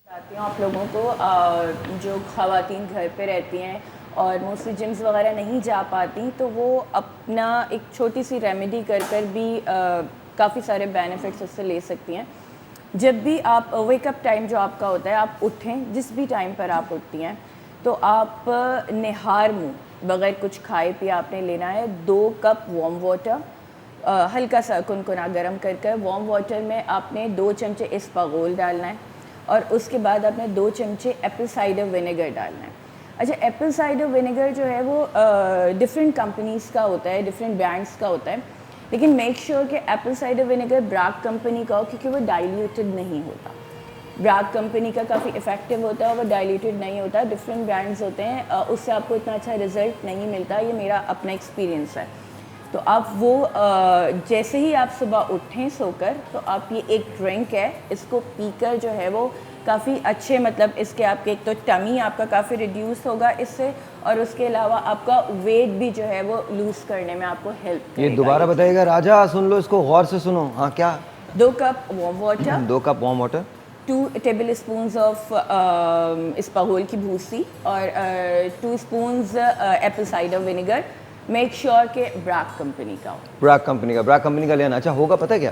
बताती हूँ आप लोगों को जो ख़वातीन घर पे रहती हैं और मोस्टली जिम्स वगैरह नहीं जा पाती, तो वो अपना एक छोटी सी रेमेडी कर भी काफ़ी सारे बेनिफिट्स उससे ले सकती हैं। जब भी आप वेकअप टाइम जो आपका होता है, आप उठें, जिस भी टाइम पर आप उठती हैं, तो आप निहार मुँह बग़ैर कुछ खाए पिए आपने लेना है 2 कप वार्म वाटर, हल्का सा कुनकुना गरम कर वार्म वाटर में आपने 2 चमचे इसबगोल डालना है और उसके बाद आपने 2 चमचे एप्पल साइडर विनेगर डालना है। अच्छा, एप्पल साइडर विनेगर जो है वो डिफरेंट कंपनीज़ का होता है, डिफरेंट ब्रांड्स का होता है, लेकिन मेक श्योर कि Apple cider vinegar Barack company का हो, क्योंकि वो डाइल्यूटेड नहीं होता। ब्राक कंपनी का काफ़ी इफ़ेक्टिव होता है और वो डाइल्यूटेड नहीं होता। डिफरेंट ब्रांड्स होते हैं, उससे आपको इतना अच्छा रिज़ल्ट नहीं मिलता। ये मेरा अपना एक्सपीरियंस है। तो आप वो जैसे ही आप सुबह उठें सोकर, तो आप ये एक ड्रिंक है, इसको पीकर जो है वो काफ़ी अच्छे, मतलब इसके आपके एक तो टमी आपका काफ़ी रिड्यूस होगा इससे, और उसके अलावा आपका वेट भी जो है वो लूज़ करने में आपको हेल्प करेगा। ये दोबारा बताइएगा राजा, सुन लो इसको गौर से सुनो। हाँ क्या? 2 cup warm water, 2 cup warm water, 2 tablespoons of isabgol की भूसी और 2 spoons apple cider vinegar. Make sure के ब्राक कंपनी का हो। ब्राक कंपनी का लेना। अच्छा होगा पता है क्या?